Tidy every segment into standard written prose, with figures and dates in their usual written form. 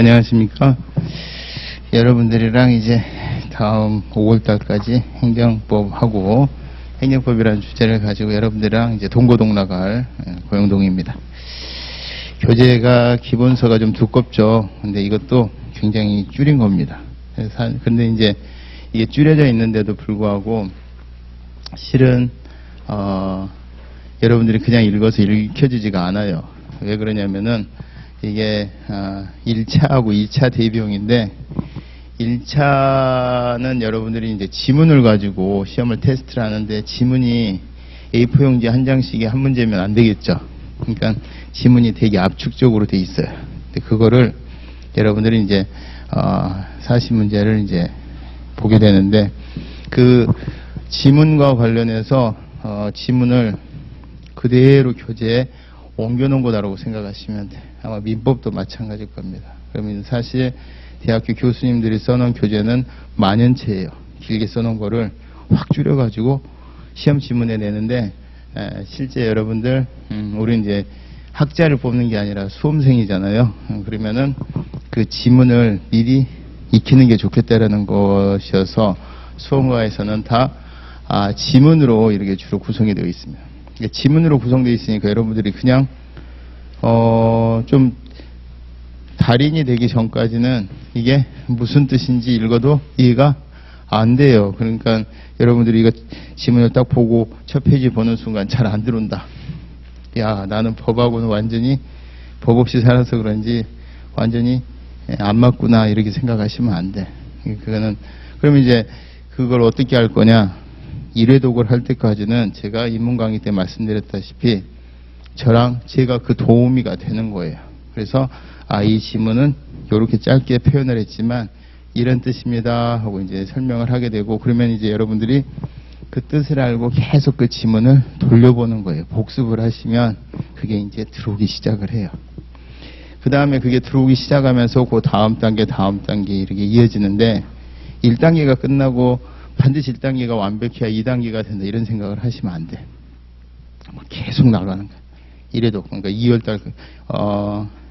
안녕하십니까. 여러분들이랑 이제 다음 5월달까지 행정법하고 행정법이라는 주제를 가지고 여러분들이랑 이제 동고동락할 고영동입니다. 교재가 기본서가 좀 두껍죠. 근데 이것도 굉장히 줄인 겁니다. 근데 이제 이게 줄여져 있는데도 불구하고 실은 여러분들이 그냥 읽어서 읽혀지지가 않아요. 왜 그러냐면은 이게 1차하고 2차 대비용인데 1차는 여러분들이 이제 지문을 가지고 시험을 테스트를 하는데 지문이 A4 용지 한 장씩에 한 문제면 안 되겠죠. 그러니까 지문이 되게 압축적으로 돼 있어요. 근데 그거를 여러분들이 이제 40문제를 이제 보게 되는데 그 지문과 관련해서 지문을 그대로 교재에 옮겨놓은 거다라고 생각하시면 돼요. 아마 민법도 마찬가지일 겁니다. 그러면 사실 대학교 교수님들이 써놓은 교재는 만연체예요. 길게 써놓은 거를 확 줄여가지고 시험 지문에 내는데 실제 여러분들 우리 이제 학자를 뽑는 게 아니라 수험생이잖아요. 그러면은 그 지문을 미리 익히는 게 좋겠다라는 것이어서 수험과에서는 다 지문으로 이렇게 주로 구성이 되어 있습니다. 지문으로 구성되어 있으니까 여러분들이 그냥 좀 달인이 되기 전까지는 이게 무슨 뜻인지 읽어도 이해가 안 돼요. 그러니까 여러분들이 이거 지문을 딱 보고 첫 페이지 보는 순간 잘 안 들어온다. 야, 나는 법하고는 완전히 법 없이 살아서 그런지 완전히 안 맞구나 이렇게 생각하시면 안 돼. 그거는 그러면 이제 그걸 어떻게 할 거냐? 1회독을 할 때까지는 제가 입문 강의 때 말씀드렸다시피 저랑 제가 그 도우미가 되는 거예요. 그래서 이 지문은 이렇게 짧게 표현을 했지만 이런 뜻입니다 하고 이제 설명을 하게 되고 그러면 이제 여러분들이 그 뜻을 알고 계속 그 지문을 돌려보는 거예요. 복습을 하시면 그게 이제 들어오기 시작을 해요. 그 다음에 그게 들어오기 시작하면서 그 다음 단계 이렇게 이어지는데 1단계가 끝나고 반드시 1단계가 완벽해야 2단계가 된다 이런 생각을 하시면 안 돼. 계속 나가는 거야. 이래도 그러니까 2월달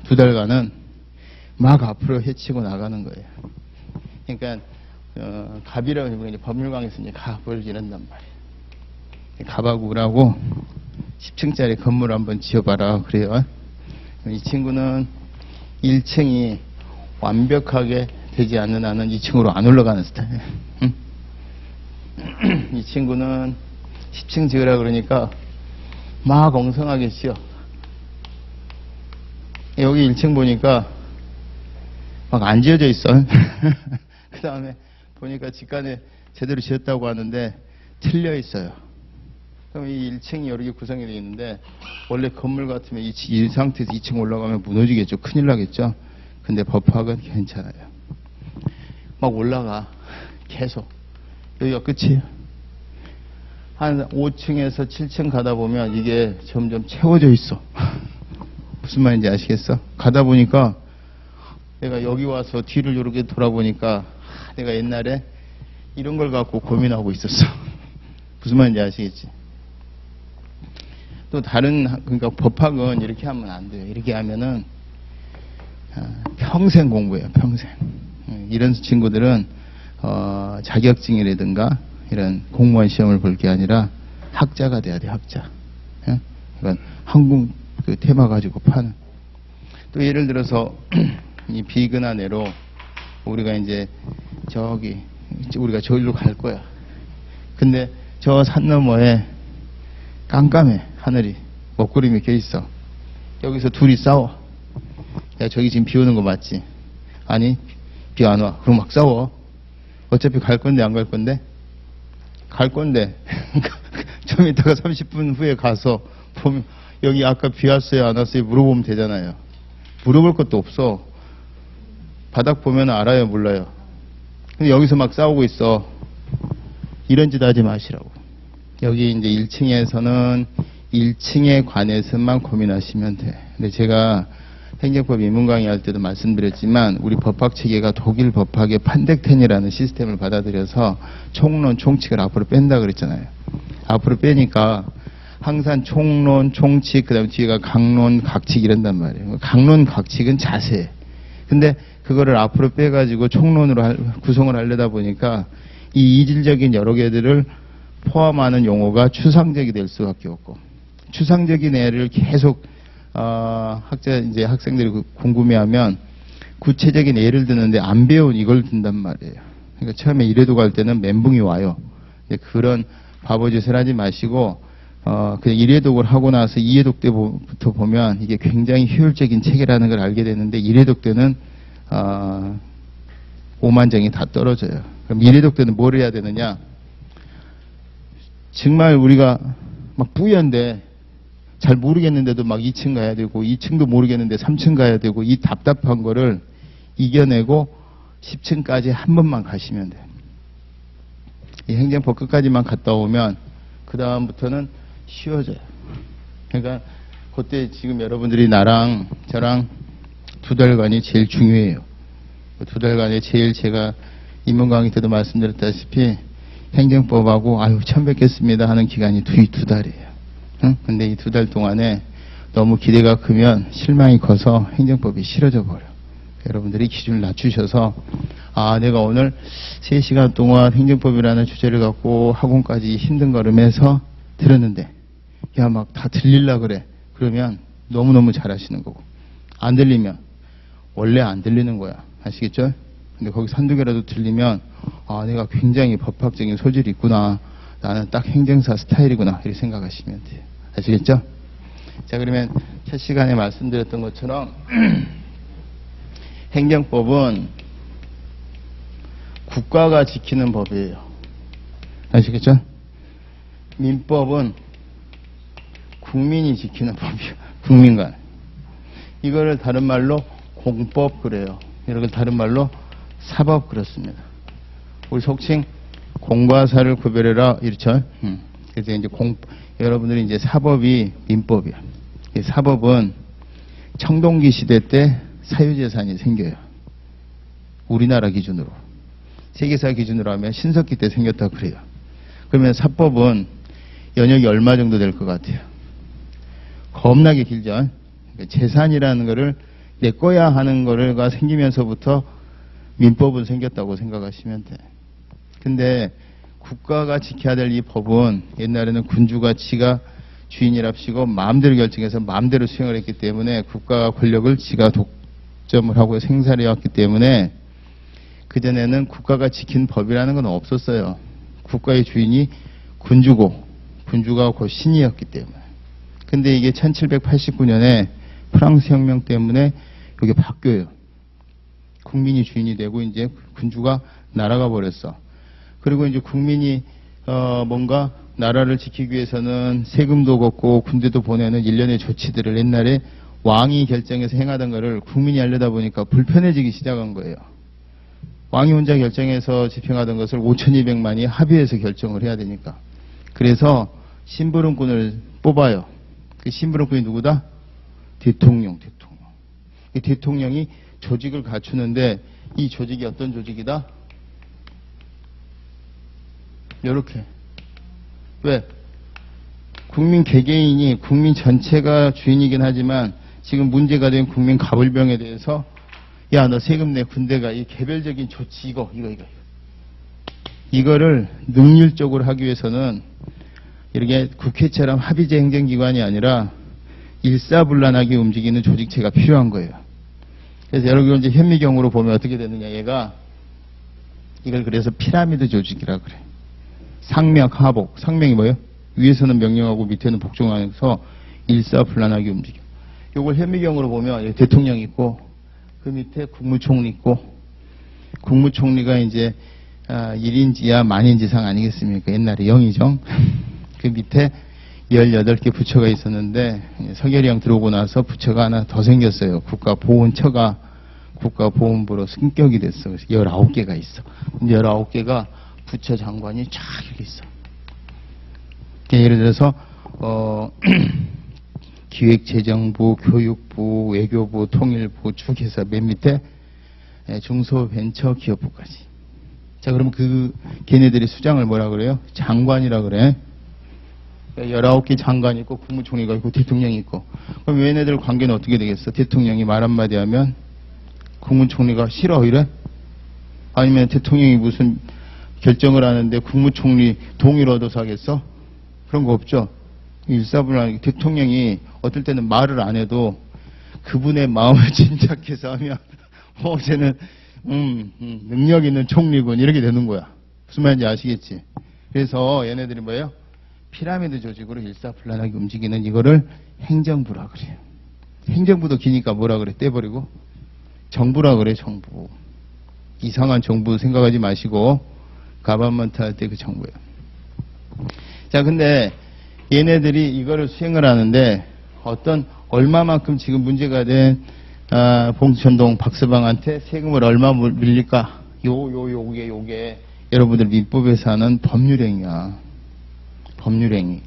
2달간은 막 앞으로 헤치고 나가는 거예요. 그러니까 갑이라고 이제 법률강에서 이제 갑을 이런단 말이에요. 갑하고 을하고 10층짜리 건물 한번 지어봐라 그래요. 이 친구는 1층이 완벽하게 되지 않는 한은 2층으로 안 올라가는 스타일이에요. 응? 이 친구는 10층 지으라 그러니까 막 엉성하게 지어. 여기 1층 보니까 막 안 지어져 있어. 그 다음에 보니까 직관에 제대로 지었다고 하는데 틀려 있어요. 그럼 이 1층이 이렇게 구성이 되어 있는데 원래 건물 같으면 이 상태에서 2층 올라가면 무너지겠죠. 큰일 나겠죠. 근데 법학은 괜찮아요. 막 올라가. 계속. 여기가 끝이에요. 한 5층에서 7층 가다 보면 이게 점점 채워져 있어. 무슨 말인지 아시겠어? 가다 보니까 내가 여기 와서 뒤를 이렇게 돌아보니까 내가 옛날에 이런 걸 갖고 고민하고 있었어. 무슨 말인지 아시겠지? 또 다른 그러니까 법학은 이렇게 하면 안 돼요. 이렇게 하면은 평생 공부해요. 평생. 이런 친구들은 자격증이라든가 이런 공무원 시험을 볼 게 아니라 학자가 돼야 돼. 학자. 그러니까 한국 그 테마 가지고 파는. 또 예를 들어서 이 비근한 애로 우리가 이제 우리가 저기로 갈 거야. 근데 저 산 너머에 깜깜해. 하늘이 먹구름이 껴 있어. 여기서 둘이 싸워. 야, 저기 지금 비 오는 거 맞지? 아니, 비 안 와. 그럼 막 싸워. 어차피 갈 건데 안 갈 건데? 갈 건데 좀 이따가 30분 후에 가서 보면 여기 아까 비 왔어요 안 왔어요 물어보면 되잖아요. 물어볼 것도 없어. 바닥 보면 알아요 몰라요. 근데 여기서 막 싸우고 있어. 이런 짓 하지 마시라고. 여기 이제 1층에서는 1층에 관해서만 고민하시면 돼. 근데 제가 행정법 입문 강의할 때도 말씀드렸지만 우리 법학 체계가 독일 법학의 판덱텐이라는 시스템을 받아들여서 총론, 총칙을 앞으로 뺀다 그랬잖아요. 앞으로 빼니까 항상 총론, 총칙, 그 다음에 뒤에가 강론, 각칙 이런단 말이에요. 강론, 각칙은 자세. 근데 그거를 앞으로 빼가지고 총론으로 구성을 하려다 보니까 이 이질적인 여러 개들을 포함하는 용어가 추상적이 될 수밖에 없고, 추상적인 애를 계속 이제 학생들이 궁금해하면 구체적인 예를 드는데 안 배운 이걸 든단 말이에요. 그러니까 처음에 이래도 갈 때는 멘붕이 와요. 그런 바보짓을 하지 마시고 그냥 1회독을 하고 나서 2회독 때부터 보면 이게 굉장히 효율적인 책이라는 걸 알게 되는데 1회독 때는 오만정이 다 떨어져요. 그럼 1회독 때는 뭘 해야 되느냐? 정말 우리가 막 뿌연데 잘 모르겠는데도 막 2층 가야 되고 2층도 모르겠는데 3층 가야 되고 이 답답한 거를 이겨내고 10층까지 한 번만 가시면 돼요. 이 행정법 끝까지만 갔다 오면 그 다음부터는 쉬워져요. 그러니까 그때 지금 여러분들이 나랑 저랑 2달간이 제일 중요해요. 그 2달간에 제일 제가 입문 강의 때도 말씀드렸다시피 행정법하고 아유 처음 뵙겠습니다 하는 기간이 2달이에요. 응? 근데 이 2달 동안에 너무 기대가 크면 실망이 커서 행정법이 싫어져 버려. 여러분들이 기준을 낮추셔서 내가 오늘 3시간 동안 행정법이라는 주제를 갖고 학원까지 힘든 걸음해서 들었는데 야 막 다 들리려 그래. 그러면 너무너무 잘하시는 거고, 안 들리면 원래 안 들리는 거야. 아시겠죠? 근데 거기서 한두 개라도 들리면 내가 굉장히 법학적인 소질이 있구나. 나는 딱 행정사 스타일이구나. 이렇게 생각하시면 돼요. 아시겠죠? 자, 그러면 첫 시간에 말씀드렸던 것처럼 행정법은 국가가 지키는 법이에요. 아시겠죠? 민법은 국민이 지키는 법이에요. 국민간. 이거를 다른 말로 공법 그래요. 이걸 다른 말로 사법 그렇습니다. 우리 속칭 공과 사를 구별해라 이렇죠. 그래서 이제 여러분들이 이제 사법이 민법이야. 사법은 청동기 시대 때 사유재산이 생겨요. 우리나라 기준으로. 세계사 기준으로 하면 신석기 때 생겼다 그래요. 그러면 사법은 연역이 얼마 정도 될 것 같아요? 겁나게 길죠. 재산이라는 거를 내 거야 하는 거가 생기면서부터 민법은 생겼다고 생각하시면 돼. 근데 국가가 지켜야 될 이 법은 옛날에는 군주가 지가 주인이랍시고 마음대로 결정해서 마음대로 수행을 했기 때문에 국가 권력을 지가 독점을 하고 생산해 왔기 때문에 그전에는 국가가 지킨 법이라는 건 없었어요. 국가의 주인이 군주고 군주가 곧 신이었기 때문에. 근데 이게 1789년에 프랑스 혁명 때문에 이게 바뀌어요. 국민이 주인이 되고 이제 군주가 날아가 버렸어. 그리고 이제 국민이 뭔가 나라를 지키기 위해서는 세금도 걷고 군대도 보내는 일련의 조치들을 옛날에 왕이 결정해서 행하던 거를 국민이 하려다 보니까 불편해지기 시작한 거예요. 왕이 혼자 결정해서 집행하던 것을 5,200만이 합의해서 결정을 해야 되니까. 그래서 심부름꾼을 뽑아요. 그 심부름꾼이 누구다? 대통령. 이 대통령이 조직을 갖추는데 이 조직이 어떤 조직이다? 요렇게. 왜? 국민 개개인이 국민 전체가 주인이긴 하지만 지금 문제가 된 국민 가불병에 대해서 야, 너 세금 내 군대가 이 개별적인 조치 이거를 능률적으로 하기 위해서는 이렇게 국회처럼 합의제 행정기관이 아니라 일사불란하게 움직이는 조직체가 필요한 거예요. 그래서 여러분 이제 현미경으로 보면 어떻게 되느냐, 얘가 이걸 그래서 피라미드 조직이라 그래. 상명 하복. 상명이 뭐예요? 위에서는 명령하고 밑에는 복종하면서 일사불란하게 움직여. 요걸 현미경으로 보면 대통령이 있고 그 밑에 국무총리 있고, 국무총리가 이제 1인지야 만인지상 아니겠습니까? 옛날에 영의정. 그 밑에 18개 부처가 있었는데 서결이 들어오고 나서 부처가 하나 더 생겼어요. 국가보훈처가 국가보훈부로 승격이 됐어. 그래서 19개가 있어. 19개가 부처 장관이 쫙 이렇게 있어. 예를 들어서 기획재정부, 교육부, 외교부, 통일부, 주계사 맨 밑에 중소벤처기업부까지. 자, 그러면 걔네들이 수장을 뭐라 그래요? 장관이라 그래. 19개 장관이 있고 국무총리가 있고 대통령이 있고. 그럼 얘네들 관계는 어떻게 되겠어? 대통령이 말 한마디 하면 국무총리가 싫어 이래? 아니면 대통령이 무슨 결정을 하는데 국무총리 동의를 얻어서 하겠어? 그런 거 없죠. 일사불란 대통령이 어떨 때는 말을 안 해도 그분의 마음을 짐작해서 하면 쟤는 능력 있는 총리군 이렇게 되는 거야. 무슨 말인지 아시겠지? 그래서 얘네들이 뭐예요? 피라미드 조직으로 일사불란하게 움직이는 이거를 행정부라 그래요. 행정부도 기니까 뭐라 그래? 떼버리고 정부라 그래. 정부. 이상한 정부 생각하지 마시고 가반먼트 할 때 그 정부예요. 자, 근데 얘네들이 이거를 수행을 하는데 얼마만큼 지금 문제가 된 봉천동 박서방한테 세금을 얼마 밀릴까? 요게 여러분들 민법에서 하는 법률행위야. 법률행위.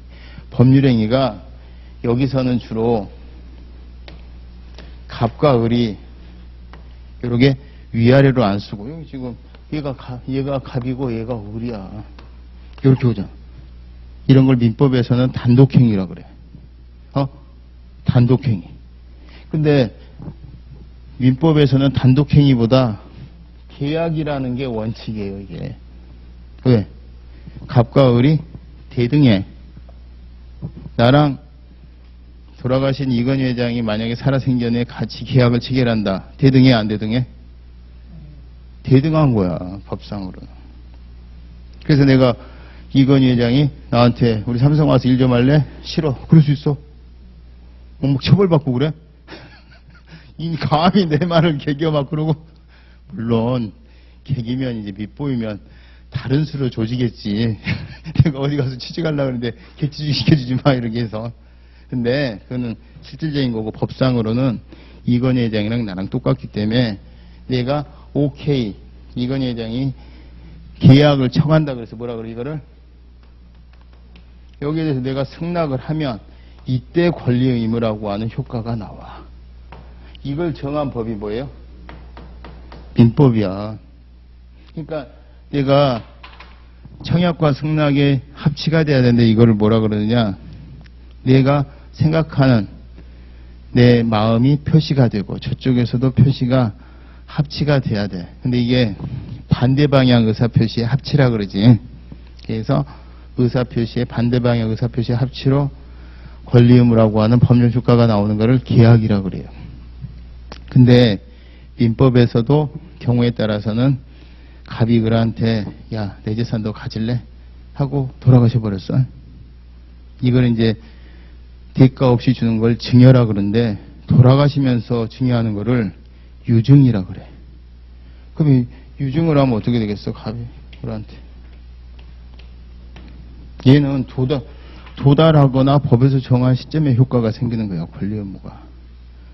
법률행위가 여기서는 주로 갑과 을이 이렇게 위아래로 안 쓰고 여기 지금 얘가 갑이고 얘가 을이야. 이렇게 오잖아. 이런 걸 민법에서는 단독행위라 그래. 단독행위. 근데 민법에서는 단독행위보다 계약이라는 게 원칙이에요, 이게. 왜? 갑과 을이 대등해. 나랑 돌아가신 이건희 회장이 만약에 살아생전에 같이 계약을 체결한다. 대등해, 안 대등해? 대등한 거야, 법상으로는. 그래서 내가 이건희 회장이 나한테 우리 삼성 와서 일 좀 할래? 싫어. 그럴 수 있어. 막 처벌받고 그래? 이 감히 내 말을 개겨 막 그러고. 물론 개기면 이제 밑보이면 다른 수로 조지겠지. 내가 어디 가서 취직하려고 하는데 개취직 시켜주지 마 이렇게 해서. 근데 그거는 실질적인 거고 법상으로는 이건희 회장이랑 나랑 똑같기 때문에 내가 오케이 이건희 회장이 계약을 청한다 그래서 뭐라 그래 이거를 여기에 대해서 내가 승낙을 하면 이때 권리 의무라고 하는 효과가 나와. 이걸 정한 법이 뭐예요? 민법이야. 그러니까 내가 청약과 승낙의 합치가 돼야 되는데 이거를 뭐라 그러느냐? 내가 생각하는 내 마음이 표시가 되고 저쪽에서도 표시가 합치가 돼야 돼. 근데 이게 반대 방향 의사표시의 합치라 그러지. 그래서 의사표시의 반대 방향 의사표시의 합치로 권리 의무라고 하는 법률 효과가 나오는 것을 계약이라 그래요. 근데 민법에서도 경우에 따라서는 갑이 을한테 야, 내 재산 너 가질래? 하고 돌아가셔 버렸어. 이걸 이제 대가 없이 주는 걸 증여라 그러는데 돌아가시면서 증여하는 거를 유증이라 그래. 그럼 유증을 하면 어떻게 되겠어? 갑이 을한테. 얘는 도달하거나 법에서 정한 시점에 효과가 생기는 거야. 권리 의무가.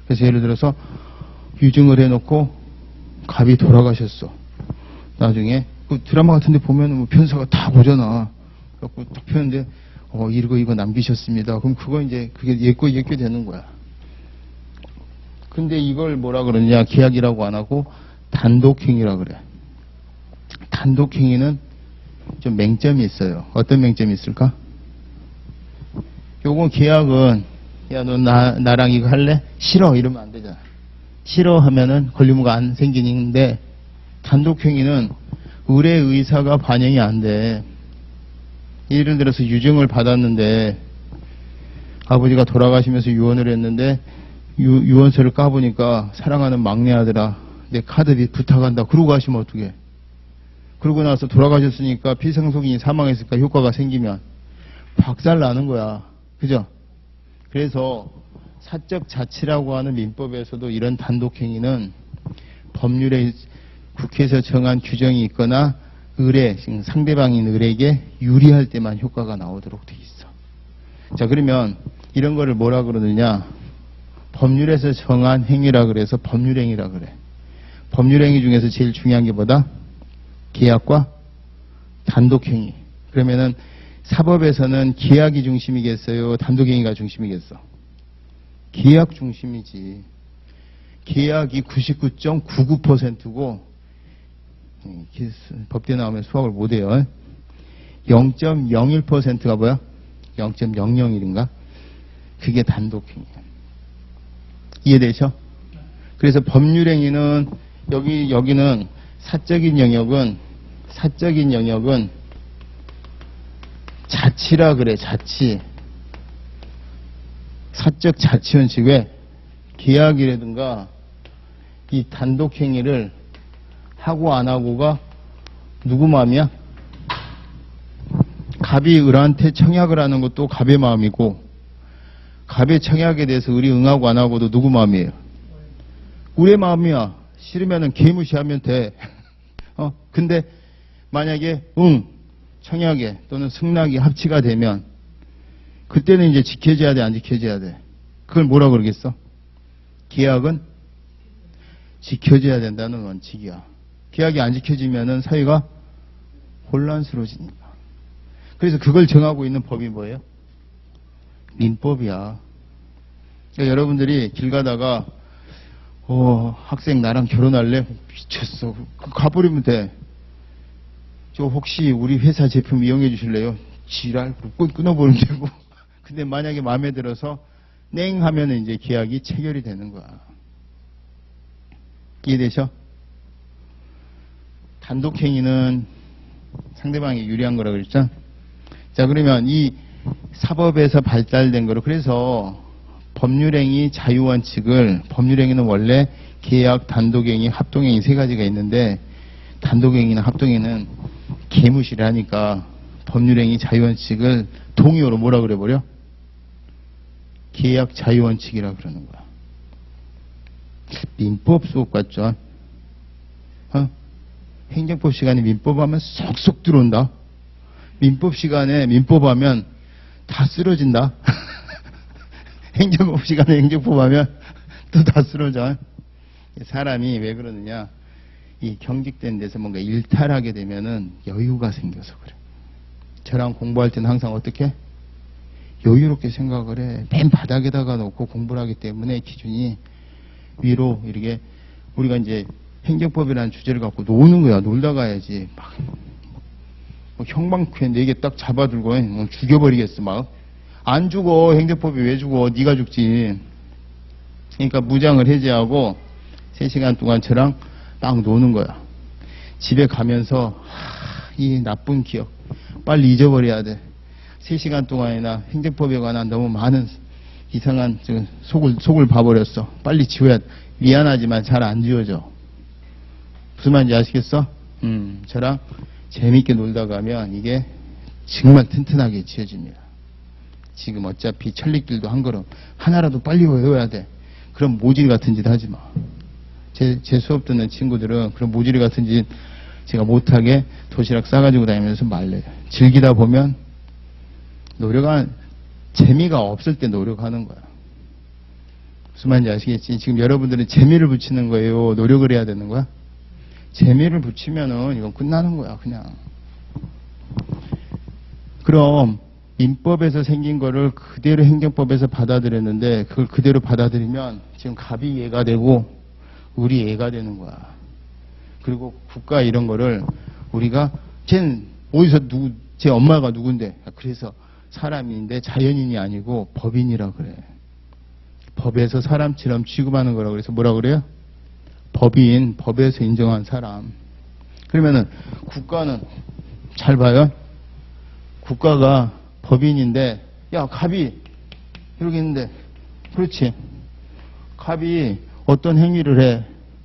그래서 예를 들어서 유증을 해놓고 갑이 돌아가셨어. 나중에 그 드라마 같은 데 보면 뭐 편사가 다 보잖아. 그래갖고 딱 펴는데 이거 남기셨습니다. 그럼 그거 이제 그게 예꼬 되는 거야. 근데 이걸 뭐라 그러냐? 계약이라고 안 하고 단독행위라 그래. 단독행위는 좀 맹점이 있어요. 어떤 맹점이 있을까? 요건 계약은 야, 너 나랑 이거 할래? 싫어 이러면 안 되잖아. 싫어 하면은 권리의무가 안 생기는데 단독행위는 을의 의사가 반영이 안 돼. 예를 들어서 유증을 받았는데 아버지가 돌아가시면서 유언을 했는데 유언서를 까보니까 사랑하는 막내 아들아 내 카드비 부탁한다. 그러고 가시면 어떡해. 그러고 나서 돌아가셨으니까 피상속인이 사망했으니까 효과가 생기면 박살나는 거야. 그죠? 그래서 사적 자치라고 하는 민법에서도 이런 단독행위는 법률에 국회에서 정한 규정이 있거나 상대방인 을에게 유리할 때만 효과가 나오도록 돼 있어. 자, 그러면 이런 거를 뭐라 그러느냐? 법률에서 정한 행위라 그래서 법률행위라 그래. 법률행위 중에서 제일 중요한 게 뭐다? 계약과 단독행위. 그러면은 사법에서는 계약이 중심이겠어요? 단독행위가 중심이겠어? 계약 중심이지. 계약이 99.99%고 법대 나오면 수학을 못해요. 0.01%가 뭐야? 0.001인가? 그게 단독행위야. 이해되죠? 그래서 법률행위는 여기는 사적인 영역은 자치라 그래, 자치. 사적 자치원칙에 계약이라든가 이 단독행위를 하고 안 하고가 누구 마음이야? 갑이 을한테 청약을 하는 것도 갑의 마음이고, 갑의 청약에 대해서 을이 응하고 안 하고도 누구 마음이에요? 을의 마음이야. 싫으면은 개무시하면 돼. 근데 만약에 청약에 또는 승낙이 합치가 되면 그때는 이제 지켜져야 돼, 안 지켜져야 돼? 그걸 뭐라 그러겠어? 계약은 지켜져야 된다는 원칙이야. 계약이 안 지켜지면은 사회가 혼란스러워지니까. 그래서 그걸 정하고 있는 법이 뭐예요? 민법이야. 그러니까 여러분들이 길 가다가 학생 나랑 결혼할래? 미쳤어. 가버리면 돼. 저 혹시 우리 회사 제품 이용해 주실래요? 지랄 끊어버리면 되고. 근데 만약에 마음에 들어서 냉 하면은 이제 계약이 체결이 되는 거야. 이해되셔? 단독행위는 상대방이 유리한 거라 그랬죠? 자, 그러면 이 사법에서 발달된 거로, 그래서 법률행위 자유원칙을, 법률행위는 원래 계약, 단독행위, 합동행위 세 가지가 있는데, 단독행위나 합동행위는 개무시를 하니까 법률행위 자유원칙을 동의어로 뭐라 그래 버려? 계약 자유원칙이라 그러는 거야. 민법 수업 같죠? 행정법 시간에 민법하면 쏙쏙 들어온다. 민법 시간에 민법하면 다 쓰러진다. 행정법 시간에 행정법하면 또 다 쓰러져. 사람이 왜 그러느냐? 이 경직된 데서 뭔가 일탈하게 되면은 여유가 생겨서 그래. 저랑 공부할 때는 항상 어떻게? 여유롭게 생각을 해. 맨 바닥에다가 놓고 공부를 하기 때문에 기준이 위로 이렇게, 우리가 이제 행정법이라는 주제를 갖고 노는 거야. 놀다 가야지. 막 형방쾌 4개 딱 잡아들고 죽여버리겠어. 막 안 죽어. 행정법이 왜 죽어? 네가 죽지. 그러니까 무장을 해제하고 3시간 동안 저랑 딱 노는 거야. 집에 가면서 이 나쁜 기억 빨리 잊어버려야 돼. 3시간 동안이나 행정법에 관한 너무 많은 이상한 속을 봐버렸어. 빨리 지워야 돼. 미안하지만 잘 안 지워져. 무슨 말인지 아시겠어? 저랑 재밌게 놀다 가면 이게 정말 튼튼하게 지어집니다. 지금 어차피 천리길도 한 걸음 하나라도 빨리 외워야 돼. 그럼 모질 같은 짓 하지 마. 제 수업 듣는 친구들은 그런 모질 같은 짓 제가 못하게 도시락 싸가지고 다니면서 말려요. 즐기다 보면 재미가 없을 때 노력하는 거야. 무슨 말인지 아시겠지? 지금 여러분들은 재미를 붙이는 거예요? 노력을 해야 되는 거야? 재미를 붙이면은 이건 끝나는 거야, 그냥. 그럼 민법에서 생긴 거를 그대로 행정법에서 받아들였는데 그걸 그대로 받아들이면 지금 갑이 얘가 되고 우리 애가 되는 거야. 그리고 국가 이런 거를 우리가 쟤는 어디서 제 엄마가 누군데? 그래서 사람인데 자연인이 아니고 법인이라 그래. 법에서 사람처럼 취급하는 거라고 그래서 뭐라 그래요? 법인, 법에서 인정한 사람. 그러면은 국가는 잘 봐요. 국가가 법인인데, 야, 갑이 이렇게 있는데, 그렇지. 갑이 어떤 행위를 해.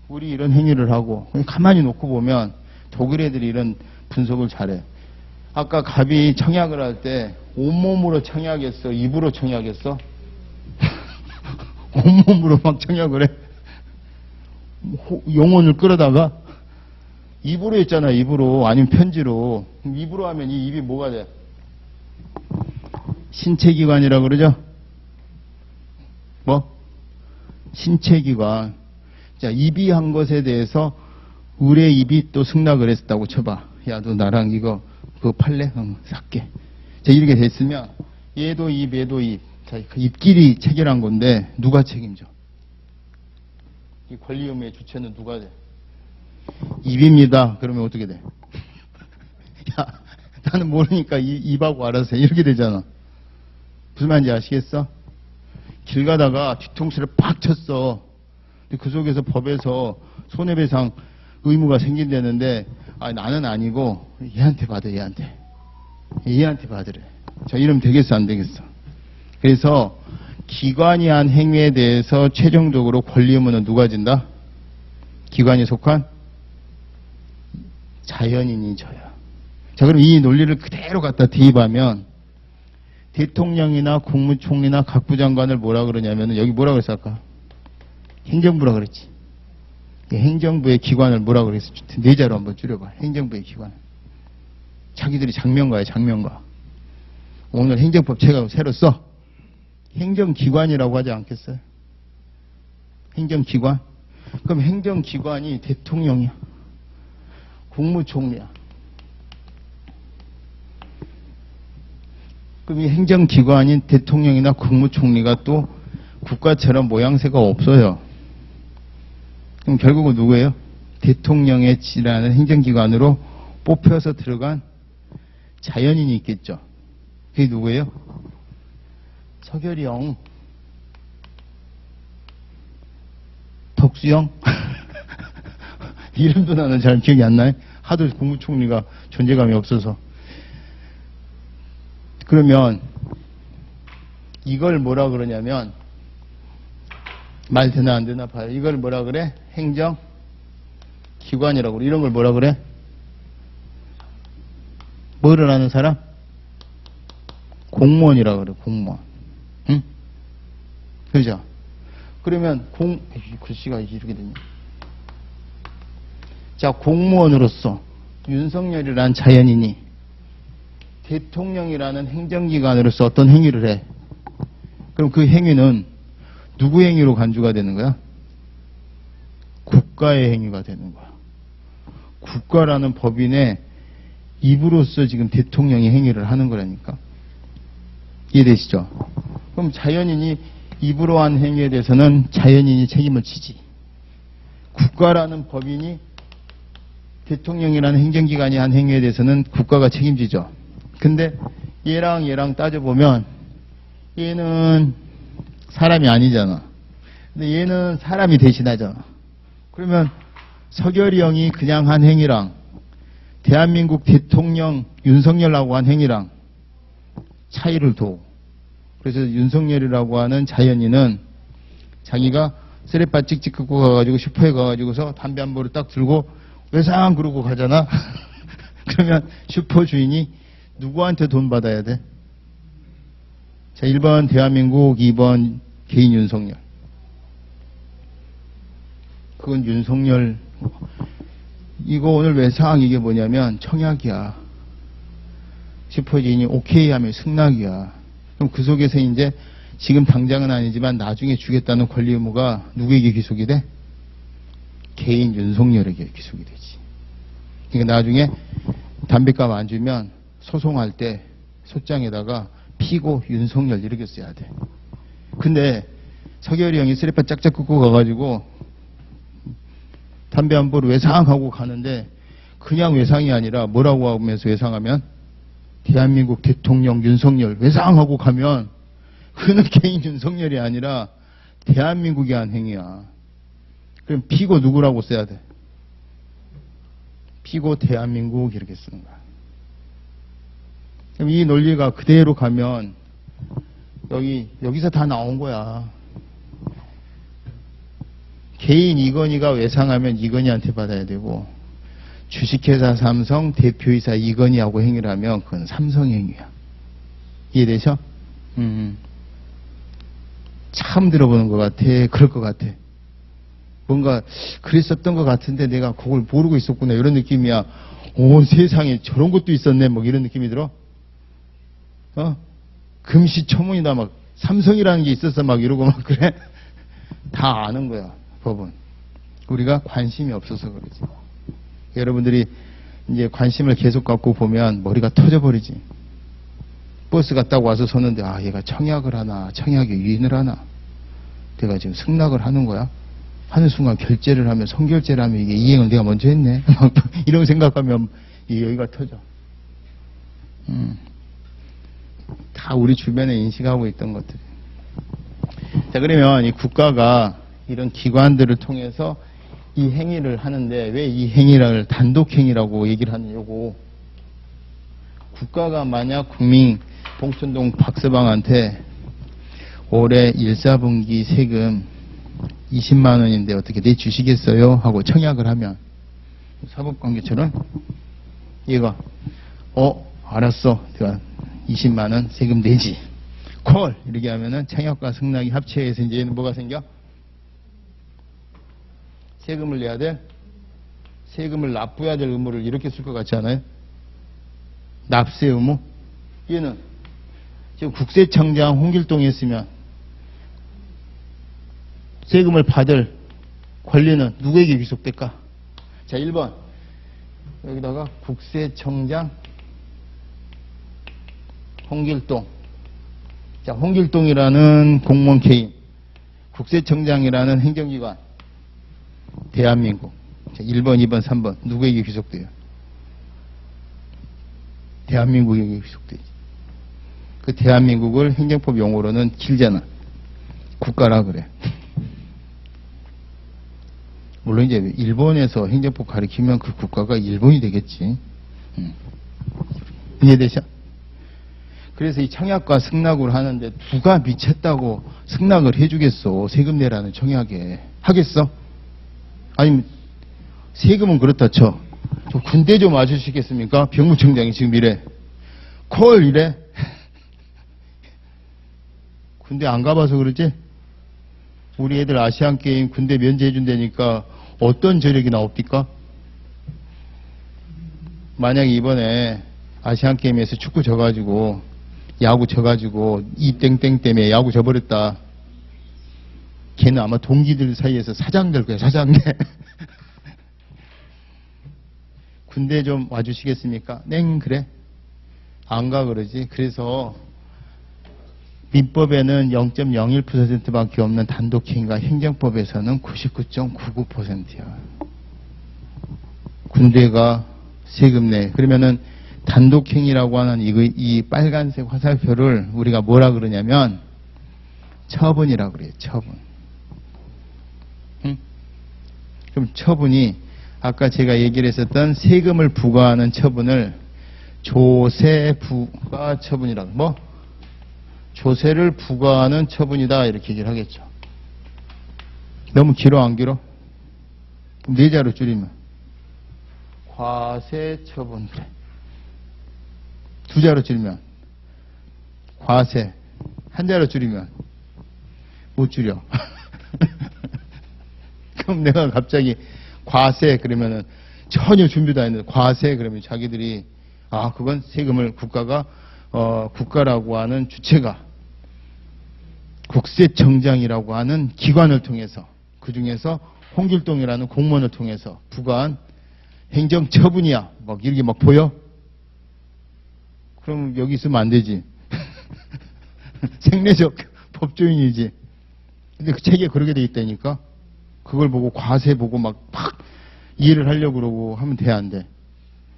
우리 이런 행위를 하고. 가만히 놓고 보면 독일 애들이 이런 분석을 잘해. 아까 갑이 청약을 할 때 온몸으로 청약했어? 입으로 청약했어? 온몸으로 막 청약을 해. 영혼을 끌어다가 입으로 했잖아. 입으로. 아니면 편지로. 입으로 하면 이 입이 뭐가 돼? 신체기관이라고 그러죠? 뭐? 신체기관. 자, 입이 한 것에 대해서 을의 입이 또 승낙을 했다고 쳐봐. 야, 너 나랑 이거 그거 팔래? 살게. 자, 이렇게 됐으면 얘도 입, 얘도 입. 자, 그 입끼리 체결한 건데 누가 책임져? 이 권리 의무의 주체는 누가 돼? 입입니다. 그러면 어떻게 돼? 야, 나는 모르니까 입하고 알아서 해. 이렇게 되잖아. 무슨 말인지 아시겠어? 길 가다가 뒤통수를 팍 쳤어. 근데 그 속에서 법에서 손해배상 의무가 생긴다는데 나는 아니고 얘한테 받아, 얘한테 받으래. 자, 이러면 되겠어, 안 되겠어? 그래서 기관이 한 행위에 대해서 최종적으로 권리 의무는 누가 진다? 기관이 속한 자연인이 져요. 자, 그럼 이 논리를 그대로 갖다 대입하면 대통령이나 국무총리나 각부 장관을 뭐라 그러냐면은 여기 뭐라 그랬어 아까? 행정부라 그랬지. 행정부의 기관을 뭐라 그랬어? 네 자로 한번 줄여봐. 행정부의 기관. 자기들이 장명가야, 장명가. 오늘 행정법 제가 새로 써. 행정기관이라고 하지 않겠어요? 행정기관? 그럼 행정기관이 대통령이야. 국무총리야. 그럼 이 행정기관인 대통령이나 국무총리가 또 국가처럼 모양새가 없어요. 그럼 결국은 누구예요? 대통령의 지라는 행정기관으로 뽑혀서 들어간 자연인이 있겠죠. 그게 누구예요? 서결이 형, 덕수형? 이름도 나는 잘 기억이 안 나요. 하도 국무총리가 존재감이 없어서. 그러면 이걸 뭐라 그러냐면 말 되나 안 되나 봐요. 이걸 뭐라 그래? 행정기관이라고 그래. 이런 걸 뭐라 그래? 뭐를 하는 사람? 공무원이라고 그래. 공무원. 응? 그죠? 그러면 글씨가 이렇게 됐네. 자, 공무원으로서 윤석열이라는 자연인이 대통령이라는 행정기관으로서 어떤 행위를 해. 그럼 그 행위는 누구 행위로 간주가 되는 거야? 국가의 행위가 되는 거야. 국가라는 법인의 입으로서 지금 대통령이 행위를 하는 거라니까. 이해되시죠? 그럼 자연인이 입으로 한 행위에 대해서는 자연인이 책임을 지지. 국가라는 법인이 대통령이라는 행정기관이 한 행위에 대해서는 국가가 책임지죠. 근데 얘랑 따져보면 얘는 사람이 아니잖아. 근데 얘는 사람이 대신하잖아. 그러면 서결이 형이 그냥 한 행위랑 대한민국 대통령 윤석열이라고 한 행위랑 차이를 둬. 그래서 윤석열이라고 하는 자연인은 자기가 쓰레빠 찍찍 긁고 가가지고 슈퍼에 가가지고서 담배 한 보를 딱 들고 외상 그러고 가잖아. 그러면 슈퍼 주인이 누구한테 돈 받아야 돼? 자, 1번 대한민국, 2번 개인 윤석열. 그건 윤석열. 이거 오늘 외상 이게 뭐냐면 청약이야. 슈퍼주인이 오케이 하면 승낙이야. 그럼 그 속에서 이제 지금 당장은 아니지만 나중에 주겠다는 권리 의무가 누구에게 기속이 돼? 개인 윤석열에게 기속이 되지. 그러니까 나중에 담배값 안 주면 소송할 때 소장에다가 피고 윤석열 이렇게 써야 돼. 근데 서결이 형이 쓰레빠 짝짝 끄고 가가지고 담배 한 보를 외상하고 가는데 그냥 외상이 아니라 뭐라고 하면서 외상하면 대한민국 대통령 윤석열 외상하고 가면 그는 개인 윤석열이 아니라 대한민국이 한 행위야. 그럼 피고 누구라고 써야 돼? 피고 대한민국 이렇게 쓰는 거야. 그럼 이 논리가 그대로 가면 여기서 다 나온 거야. 개인 이건희가 외상하면 이건희한테 받아야 되고 주식회사 삼성 대표이사 이건희하고 행위를 하면 그건 삼성 행위야. 이해되셔? 처음 들어보는 것 같아. 그럴 것 같아. 뭔가 그랬었던 것 같은데 내가 그걸 모르고 있었구나 이런 느낌이야. 온 세상에 저런 것도 있었네 뭐 이런 느낌이 들어. 금시초문이다 막 삼성이라는 게 있었어 막 이러고 막 그래. 다 아는 거야 법은. 우리가 관심이 없어서 그러지. 여러분들이 이제 관심을 계속 갖고 보면 머리가 터져버리지. 버스가 딱 와서 섰는데 얘가 청약을 하나 청약에 유인을 하나 내가 지금 승낙을 하는 거야. 하는 순간 결제를 하면 선결제를 하면 이게 이행을 내가 먼저 했네. 이런 생각하면 여기가 터져. 다 우리 주변에 인식하고 있던 것들. 자, 그러면 이 국가가 이런 기관들을 통해서 이 행위를 하는데 왜 이 행위를 단독행위라고 얘기를 하느냐고. 국가가 만약 국민 봉천동 박서방한테 올해 1, 4분기 세금 20만 원인데 어떻게 내주시겠어요? 하고 청약을 하면 사법관계처럼 얘가 알았어. 내가 20만 원 세금 내지. 콜! 이렇게 하면은 청약과 승낙이 합체해서 이제 얘는 뭐가 생겨? 세금을 내야 돼? 세금을 납부해야 될 의무를 이렇게 쓸 것 같지 않아요? 납세 의무? 얘는 지금 국세청장 홍길동이 있으면 세금을 받을 권리는 누구에게 귀속될까? 자, 1번. 여기다가 국세청장 홍길동. 자, 홍길동이라는 공무원 개인, 국세청장이라는 행정기관, 대한민국. 자, 1번, 2번, 3번. 누구에게 귀속돼요? 대한민국에게 귀속되지. 그 대한민국을 행정법 용어로는 길잖아. 국가라 그래. 물론 이제 일본에서 행정법 가리키면 그 국가가 일본이 되겠지. 이해되셔? 그래서 이 청약과 승낙을 하는데 누가 미쳤다고 승낙을 해주겠어? 세금 내라는 청약에. 하겠어? 아니면 세금은 그렇다 쳐. 저 군대 좀 와주시겠습니까? 병무청장이 지금 이래. 콜 이래. 군대 안 가봐서 그러지? 우리 애들 아시안게임 군대 면제해준다니까 어떤 저력이 나옵니까? 만약에 이번에 아시안게임에서 축구 져가지고 야구 져가지고 이 땡땡 때문에 야구 져버렸다. 걔는 아마 동기들 사이에서 사장 될 거야. 사장대. 군대 좀 와주시겠습니까? 넹 그래. 안 가 그러지. 그래서 민법에는 0.01%밖에 없는 단독행위가 행정법에서는 99.99%야. 군대가 세금 내. 그러면은 단독행위라고 하는 이 빨간색 화살표를 우리가 뭐라 그러냐면 처분이라고 그래요. 처분. 응? 그럼 처분이 아까 제가 얘기를 했었던 세금을 부과하는 처분을 조세부과 처분이라고. 뭐? 조세를 부과하는 처분이다 이렇게 얘기를 하겠죠. 너무 길어 안 길어? 네 자로 줄이면 과세처분. 그래. 두 자로 줄이면 과세. 한 자로 줄이면 못 줄여. 그럼 내가 갑자기 과세 그러면은 전혀 준비도 안 했는데 과세 그러면 자기들이 그건 세금을 국가가 국가라고 하는 주체가 국세청장이라고 하는 기관을 통해서 그 중에서 홍길동이라는 공무원을 통해서 부과한 행정처분이야. 막 이렇게 막 보여? 그럼 여기 있으면 안 되지. 생리적 법조인이지. 근데 그 책에 그렇게 돼 있다니까. 그걸 보고 과세 보고 막 이해를 하려고 그러고 하면 돼, 안 돼?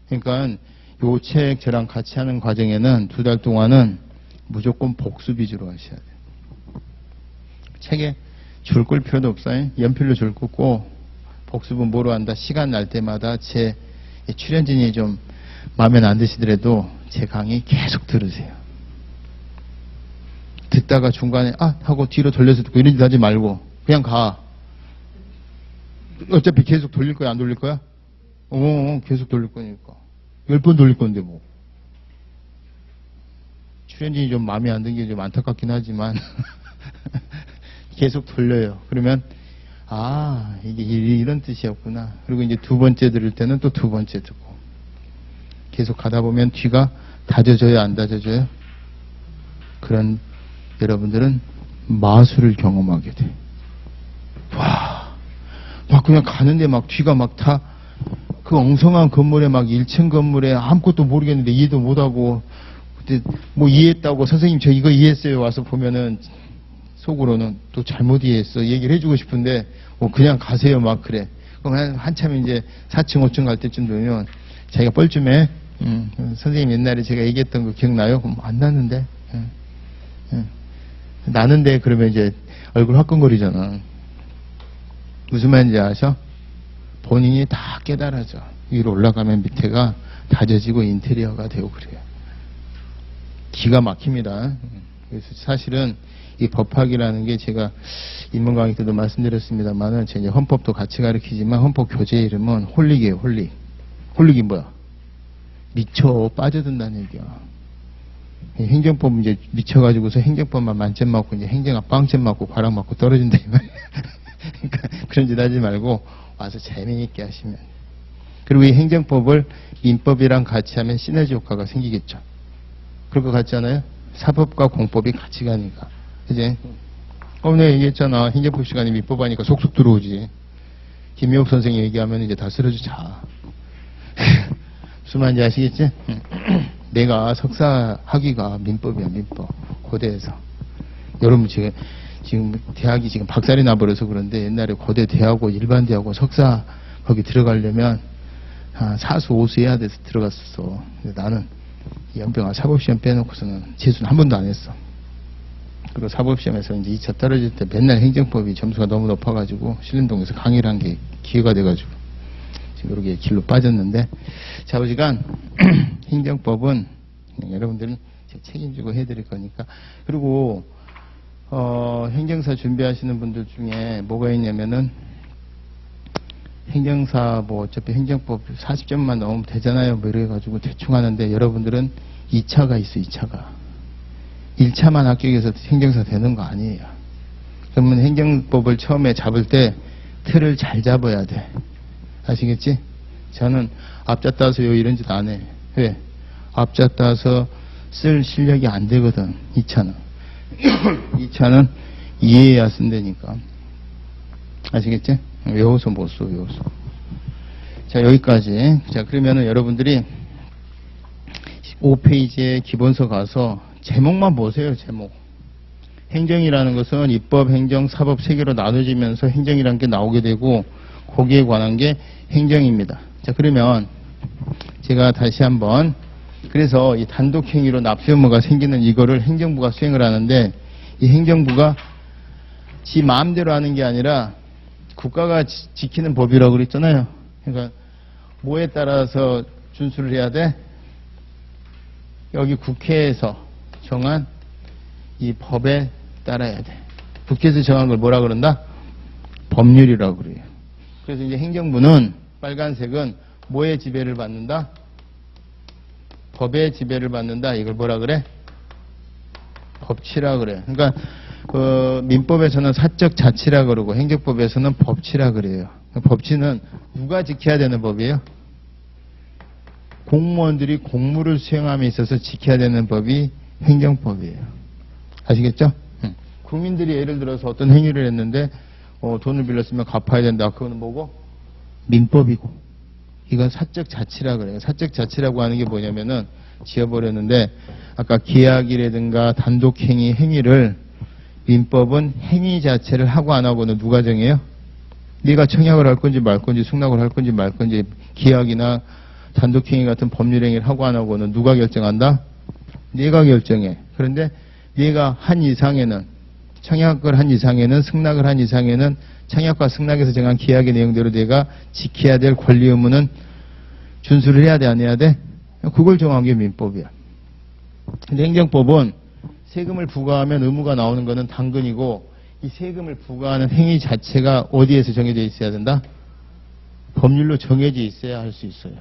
그러니까 요 책 저랑 같이 하는 과정에는 2달 동안은 무조건 복수 위주로 하셔야 돼요. 책에 줄 끌 필요도 없어요. 연필로 줄 긋고 복습은 뭐로 한다. 시간 날 때마다 제 출연진이 좀 마음에 안 드시더라도 제 강의 계속 들으세요. 듣다가 중간에 하고 뒤로 돌려서 듣고 이런 짓 하지 말고 그냥 가. 어차피 계속 돌릴 거야 안 돌릴 거야? 계속 돌릴 거니까. 10번 돌릴 건데 뭐. 출연진이 좀 마음에 안 드는 게 좀 안타깝긴 하지만 계속 돌려요. 그러면 이게 이런 뜻이었구나. 그리고 이제 2번째 들을 때는 또 2번째 듣고 계속 가다 보면 뒤가 다져져요 안 다져져요? 그런 여러분들은 마술을 경험하게 돼. 막 그냥 가는데 막 뒤가 막 다 그 엉성한 건물에 막 1층 건물에 아무것도 모르겠는데 이해도 못하고 그때 뭐 이해했다고 선생님 저 이거 이해했어요 와서 보면은 속으로는 또 잘못 이해했어 얘기를 해주고 싶은데 그냥 가세요 막 그래. 그럼 한참 이제 4층 5층 갈 때쯤 되면 자기가 뻘쭘해. 선생님 옛날에 제가 얘기했던 거 기억나요? 그럼 안 나는데. 나는데 그러면 이제 얼굴 화끈거리잖아. 무슨 말인지 아셔? 본인이 다 깨달아져. 위로 올라가면 밑에가 다져지고 인테리어가 되고 그래요. 기가 막힙니다. 그래서 사실은 이 법학이라는 게 제가 입문 강의 때도 말씀드렸습니다만은 제 이제 헌법도 같이 가르치지만 헌법 교재 이름은 홀릭이에요. 홀릭. 홀릭이 뭐야? 미쳐 빠져든다는 얘기야. 행정법 이제 미쳐가지고서 행정법만 만점 맞고 이제 행정학 빵점 맞고 과락 맞고 떨어진다 이 말이야. 그러니까 그런 짓 하지 말고 와서 재미있게 하시면. 그리고 이 행정법을 민법이랑 같이 하면 시너지 효과가 생기겠죠. 그럴 것 같지 않아요? 사법과 공법이 같이 가니까. 그지? 내가 얘기했잖아. 행정법 시간에 민법 하니까 속속 들어오지. 김미옥 선생님 얘기하면 이제 다 쓰러져 자. 무슨 말인지 아시겠지? 내가 석사 학위가 민법이야, 민법. 고대에서. 여러분 지금 대학이 지금 박살이 나버려서 그런데 옛날에 고대 대하고 일반 대하고 석사 거기 들어가려면 사수 오수 해야 돼서 들어갔었어. 근데 나는 연병아 사법시험 빼놓고서는 재수는 한 번도 안 했어. 그리고 사법시험에서 이제 2차 떨어질 때 맨날 행정법이 점수가 너무 높아가지고 신림동에서 강의를 한 게 기회가 돼가지고 지금 이렇게 길로 빠졌는데 자부지간 행정법은 여러분들은 책임지고 해드릴 거니까. 그리고 행정사 준비하시는 분들 중에 뭐가 있냐면은 행정사 뭐 어차피 행정법 40점만 넣으면 되잖아요 뭐 이래가지고 대충 하는데 여러분들은 2차가 있어. 2차가 1차만 합격해서 행정사 되는 거 아니에요. 그러면 행정법을 처음에 잡을 때 틀을 잘 잡아야 돼. 아시겠지? 저는 앞자 따서 이런 짓 안 해. 왜? 앞자 따서 쓸 실력이 안 되거든. 2차는 2차는 이해해야 쓴다니까. 아시겠지? 외워서 못 써. 외워서. 자, 여기까지. 자, 그러면은 여러분들이 5페이지에 기본서 가서 제목만 보세요. 제목. 행정이라는 것은 입법, 행정, 사법 세 개로 나눠지면서 행정이라는 게 나오게 되고 거기에 관한 게 행정입니다. 자, 그러면 제가 다시 한번 그래서 이 단독행위로 납세 의무가 생기는 이거를 행정부가 수행을 하는데 이 행정부가 지 마음대로 하는 게 아니라 국가가 지키는 법이라고 그랬잖아요. 그러니까 뭐에 따라서 준수를 해야 돼? 여기 국회에서 정한 이 법에 따라야 돼. 국회에서 정한 걸 뭐라 그런다? 법률이라고 그래요. 그래서 이제 행정부는 빨간색은 뭐의 지배를 받는다? 법의 지배를 받는다. 이걸 뭐라 그래? 법치라 그래. 그러니까 민법에서는 사적 자치라 그러고 행정법에서는 법치라 그래요. 법치는 누가 지켜야 되는 법이에요? 공무원들이 공무를 수행함에 있어서 지켜야 되는 법이 행정법이에요. 아시겠죠? 국민들이 예를 들어서 어떤 행위를 했는데 돈을 빌렸으면 갚아야 된다. 그거는 뭐고? 민법이고. 이건 사적 자치라 그래요. 사적 자치라고 하는 게 뭐냐면은 지어버렸는데 아까 계약이라든가 단독행위 행위를 민법은 행위 자체를 하고 안 하고는 누가 정해요? 네가 청약을 할 건지 말 건지 승낙을 할 건지 말 건지 계약이나 단독행위 같은 법률행위를 하고 안 하고는 누가 결정한다? 네가 결정해. 그런데 네가 한 이상에는 청약을 한 이상에는 승낙을 한 이상에는 청약과 승낙에서 정한 계약의 내용대로 내가 지켜야 될 권리 의무는 준수를 해야 돼 안 해야 돼? 그걸 정한 게 민법이야. 근데 행정법은 세금을 부과하면 의무가 나오는 거는 당근이고 이 세금을 부과하는 행위 자체가 어디에서 정해져 있어야 된다? 법률로 정해져 있어야 할 수 있어요.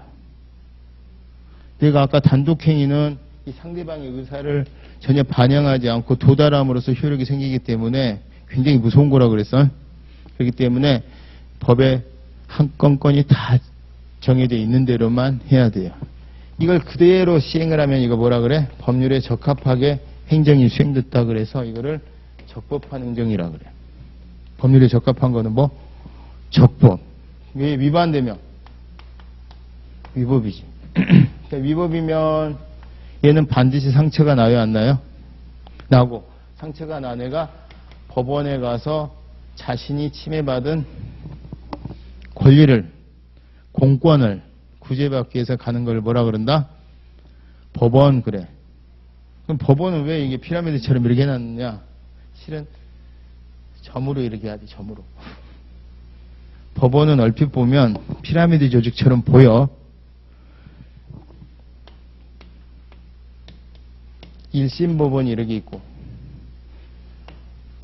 내가 아까 단독행위는 이 상대방의 의사를 전혀 반영하지 않고 도달함으로써 효력이 생기기 때문에 굉장히 무서운 거라고 그랬어. 그렇기 때문에 법에 한 건건이 다 정해져 있는 대로만 해야 돼요. 이걸 그대로 시행을 하면 이거 뭐라 그래? 법률에 적합하게 행정이 수행됐다 그래서 이거를 적법한 행정이라 그래. 법률에 적합한 거는 뭐? 적법. 왜 위반되면? 위법이지. 위법이면 얘는 반드시 상처가 나요, 안 나요? 나고 상처가 난 애가 법원에 가서 자신이 침해받은 권리를, 공권을 구제받기 위해서 가는 걸 뭐라 그런다? 법원 그래. 그럼 법원은 왜 이게 피라미드처럼 이렇게 해놨느냐? 실은 점으로 이렇게 해야 돼, 점으로. 법원은 얼핏 보면 피라미드 조직처럼 보여. 1심 법원이 이렇게 있고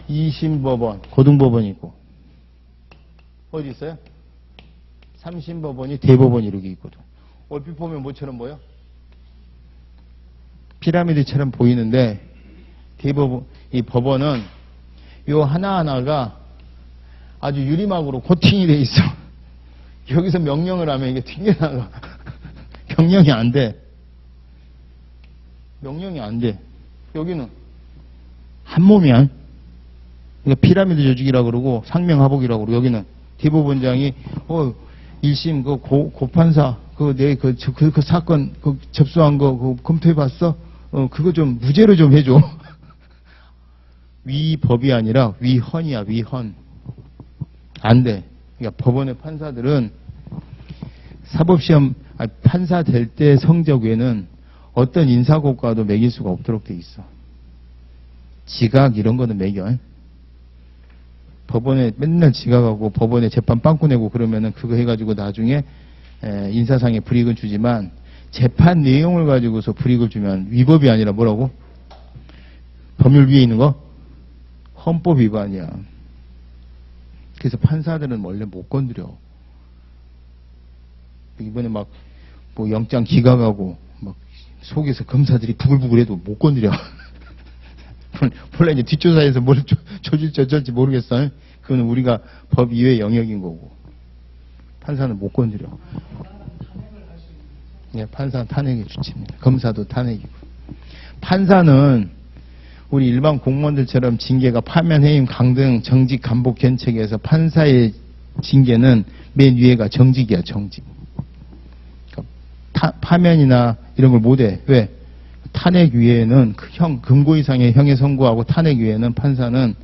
2심 법원, 고등법원이 있고 어디 있어요? 3심 법원이 대법원이 이렇게 있거든. 얼핏 보면 뭐처럼 보여? 피라미드처럼 보이는데 대법원, 이 법원은 요 하나하나가 아주 유리막으로 코팅이 돼 있어. 여기서 명령을 하면 이게 튕겨나가. 명령이 안 돼. 명령이 안 돼. 여기는 한 몸이야. 그러니까 피라미드 조직이라고 그러고 상명하복이라고 그러고 여기는 대법원장이 1심 그 고판사 그 사건 그 접수한 거 그거 검토해 봤어? 그거 좀 무죄로 좀 해줘. 위법이 아니라 위헌이야. 위헌. 안 돼. 그러니까 법원의 판사들은 사법시험 판사 될 때 성적 외에는 어떤 인사고과도 매길 수가 없도록 돼 있어. 지각 이런 거는 매겨. 법원에 맨날 지각하고 법원에 재판 빵꾸 내고 그러면은 그거 해가지고 나중에 인사상의 불이익은 주지만 재판 내용을 가지고서 불이익을 주면 위법이 아니라 뭐라고? 법률 위에 있는 거? 헌법 위반이야. 그래서 판사들은 원래 못 건드려. 이번에 막 뭐 영장 기각하고 막 속에서 검사들이 부글부글해도 못 건드려. 몰라 이제 뒷조사에서 뭘 조질지 어쩔지 모르겠어. 그건 우리가 법 이외의 영역인 거고. 판사는 못 건드려. 네, 판사는 탄핵의 주체입니다. 검사도 탄핵이고. 판사는 우리 일반 공무원들처럼 징계가 파면, 해임, 강등, 정직, 감복, 견책에서 판사의 징계는 맨 위에가 정직이야. 정직. 그러니까 파면이나 이런 걸 못해. 왜? 탄핵 위에는 금고 이상의 형에 선고하고 탄핵 위에는 판사는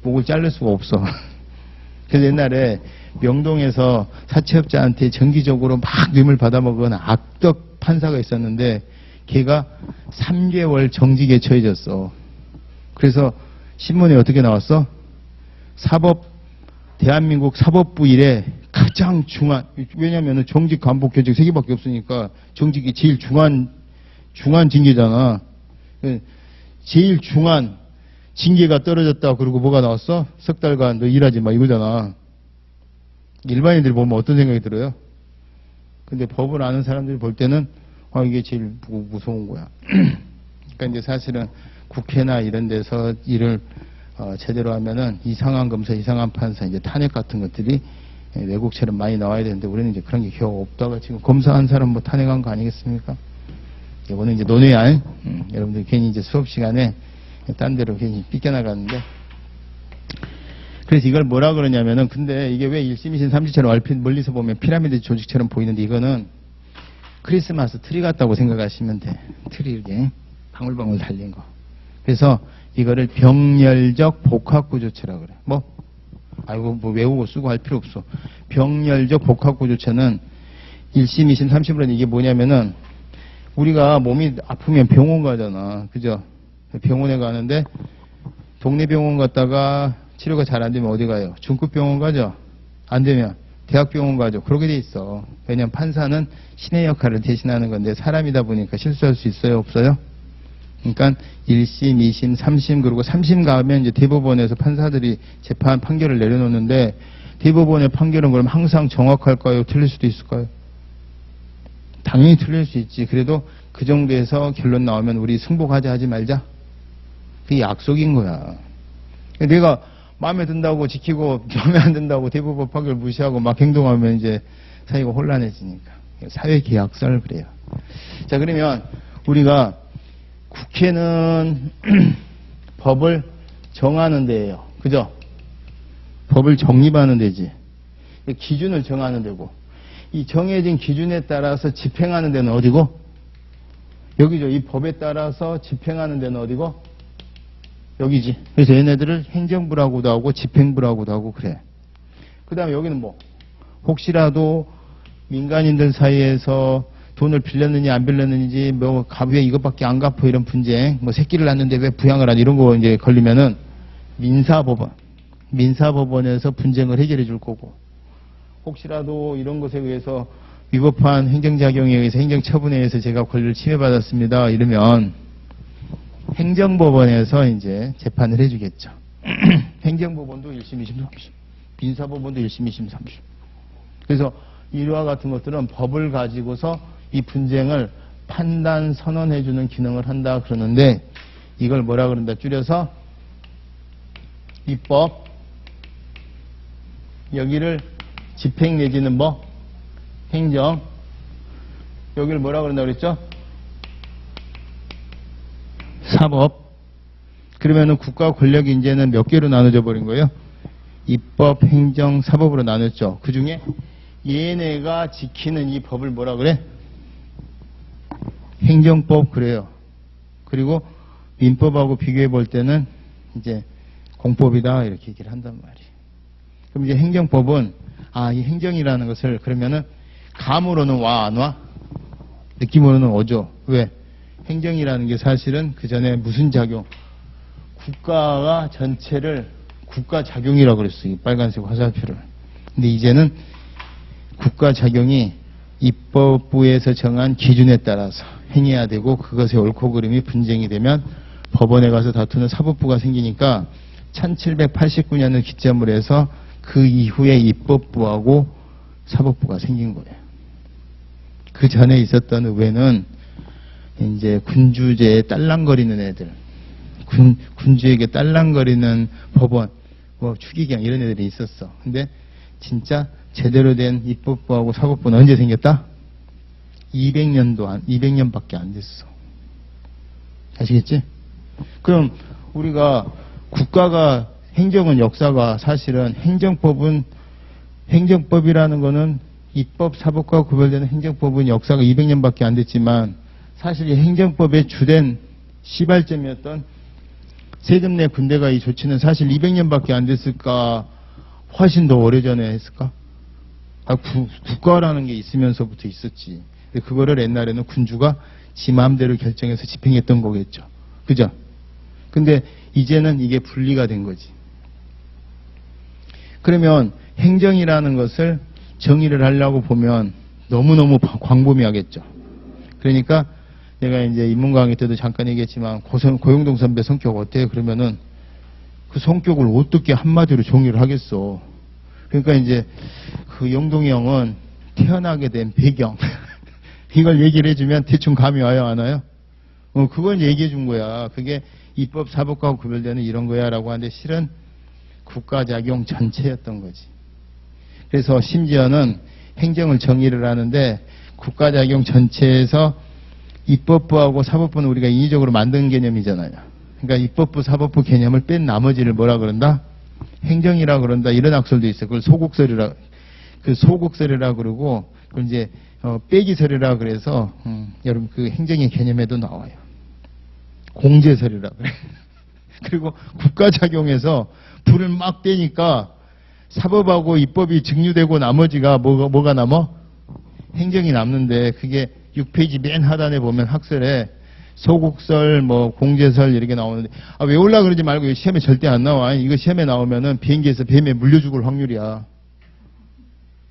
목을 자를 수가 없어. 그래서 옛날에 명동에서 사채업자한테 정기적으로 막 뇌물 받아먹은 악덕 판사가 있었는데 걔가 3개월 정직에 처해졌어. 그래서 신문에 어떻게 나왔어? 대한민국 사법부 일에 가장 중한, 왜냐면은 정직, 감복, 견책 3개밖에 없으니까 정직이 제일 중한 징계잖아. 제일 중한 징계가 떨어졌다. 그러고 뭐가 나왔어? 석 달간 너 일하지 마 이거잖아. 일반인들이 보면 어떤 생각이 들어요? 근데 법을 아는 사람들이 볼 때는 이게 제일 무서운 거야. 그러니까 이제 사실은 국회나 이런 데서 일을 제대로 하면은 이상한 검사, 이상한 판사, 이제 탄핵 같은 것들이 외국처럼 많이 나와야 되는데 우리는 이제 그런 게 겨우 없다가 지금 검사한 사람 뭐 탄핵한 거 아니겠습니까? 이거는 이제 논의할, 여러분들 괜히 이제 수업 시간에 딴 데로 괜히 삐껴나가는데. 그래서 이걸 뭐라 그러냐면은, 근데 이게 왜 1심, 2심, 3심처럼 얼핏 멀리서 보면 피라미드 조직처럼 보이는데 이거는 크리스마스 트리 같다고 생각하시면 돼. 트리 이렇게 방울방울 달린 거. 그래서 이거를 병렬적 복합구조체라고 그래. 뭐 외우고 쓰고 할 필요 없어. 병렬적 복합구조체는 1심, 2심, 3심으로는 이게 뭐냐면은 우리가 몸이 아프면 병원 가잖아. 그죠? 병원에 가는데 동네 병원 갔다가 치료가 잘 안 되면 어디 가요? 중급 병원 가죠? 안 되면 대학병원 가죠. 그러게 돼 있어. 왜냐면 판사는 신의 역할을 대신하는 건데 사람이다 보니까 실수할 수 있어요? 없어요? 그러니까 1심, 2심, 3심 그리고 3심 가면 이제 대법원에서 판사들이 재판 판결을 내려놓는데 대법원의 판결은 그럼 항상 정확할까요? 틀릴 수도 있을까요? 당연히 틀릴 수 있지. 그래도 그 정도에서 결론 나오면 우리 승복하자 하지 말자. 그게 약속인 거야. 내가 마음에 든다고 지키고 마음에 안 든다고 대법원 판결 무시하고 막 행동하면 이제 사회가 혼란해지니까. 사회계약서를 그래요. 자, 그러면 우리가 국회는 법을 정하는 데예요. 그죠? 법을 정립하는 데지. 기준을 정하는 데고. 이 정해진 기준에 따라서 집행하는 데는 어디고? 여기죠. 이 법에 따라서 집행하는 데는 어디고? 여기지. 그래서 얘네들을 행정부라고도 하고 집행부라고도 하고 그래. 그 다음에 여기는 뭐? 혹시라도 민간인들 사이에서 돈을 빌렸느냐 안 빌렸는지 뭐 왜 이것밖에 안 갚어 이런 분쟁, 뭐 새끼를 낳는데 왜 부양을 하니 이런 거 이제 걸리면은 민사법원에서 분쟁을 해결해 줄 거고, 혹시라도 이런 것에 의해서 위법한 행정작용에 의해서 행정처분에 의해서 제가 권리를 침해받았습니다. 이러면 행정법원에서 이제 재판을 해주겠죠. 행정법원도 1심, 2심, 3심. 민사법원도 1심, 2심, 3심. 그래서 이와 같은 것들은 법을 가지고서 이 분쟁을 판단, 선언해주는 기능을 한다 그러는데 이걸 뭐라 그런다? 줄여서 입법, 여기를 집행 내지는 뭐? 행정, 여기를 뭐라 그런다 그랬죠? 사법. 그러면은 국가 권력이 이제는 몇 개로 나눠져 버린 거예요? 입법, 행정, 사법으로 나눴죠. 그 중에 얘네가 지키는 이 법을 뭐라 그래? 행정법 그래요. 그리고 민법하고 비교해 볼 때는 이제 공법이다 이렇게 얘기를 한단 말이에요. 그럼 이제 행정법은 이 행정이라는 것을 그러면은 감으로는 와 안 와? 느낌으로는 오죠. 왜? 행정이라는 게 사실은 그 전에 무슨 작용? 국가가 전체를 국가작용이라고 그랬어요. 이 빨간색 화살표를. 근데 이제는 국가작용이 입법부에서 정한 기준에 따라서 행해야 되고 그것의 옳고 그름이 분쟁이 되면 법원에 가서 다투는 사법부가 생기니까 1789년을 기점으로 해서 그 이후에 입법부하고 사법부가 생긴 거예요. 그 전에 있었던 의회는 이제 군주제에 딸랑거리는 애들, 군주에게 딸랑거리는 법원, 뭐 추기경 이런 애들이 있었어. 근데 진짜 제대로 된 입법부하고 사법부는 언제 생겼다? 200년밖에 안 됐어. 아시겠지? 그럼 우리가 국가가 행정은 역사가 사실은 행정법이라는 거는 입법, 사법과 구별되는 행정법은 역사가 200년밖에 안 됐지만 사실 이 행정법의 주된 시발점이었던 세금 내 군대가 이 조치는 사실 200년밖에 안 됐을까? 훨씬 더 오래전에 했을까? 국가라는 게 있으면서부터 있었지. 근데 그거를 옛날에는 군주가 지 마음대로 결정해서 집행했던 거겠죠. 그죠? 근데 이제는 이게 분리가 된 거지. 그러면 행정이라는 것을 정의를 하려고 보면 너무너무 광범위하겠죠. 그러니까 내가 이제 인문 강의 때도 잠깐 얘기했지만 고영동 선배 성격 어때요? 그러면은 그 성격을 어떻게 한마디로 정의를 하겠어. 그러니까 이제 그 영동이 형은 태어나게 된 배경 이걸 얘기를 해주면 대충 감이 와요 안 와요? 그걸 얘기해 준 거야. 그게 입법 사법과 구별되는 이런 거야 라고 하는데 실은 국가작용 전체였던 거지. 그래서 심지어는 행정을 정의를 하는데 국가작용 전체에서 입법부하고 사법부는 우리가 인위적으로 만든 개념이잖아요. 그러니까 입법부, 사법부 개념을 뺀 나머지를 뭐라 그런다? 행정이라 그런다. 이런 학설도 있어요. 그걸 소국설이라 그러고 그걸 이제 빼기설이라 그래서 여러분 그 행정의 개념에도 나와요. 공제설이라 그래. 그리고 국가작용에서 불을 막 떼니까 사법하고 입법이 증류되고 나머지가 뭐가 남아? 행정이 남는데 그게 6페이지 맨 하단에 보면 학설에 소국설, 뭐 공제설 이렇게 나오는데 외우려고 그러지 말고 시험에 절대 안 나와. 이거 시험에 나오면은 비행기에서 뱀에 물려 죽을 확률이야.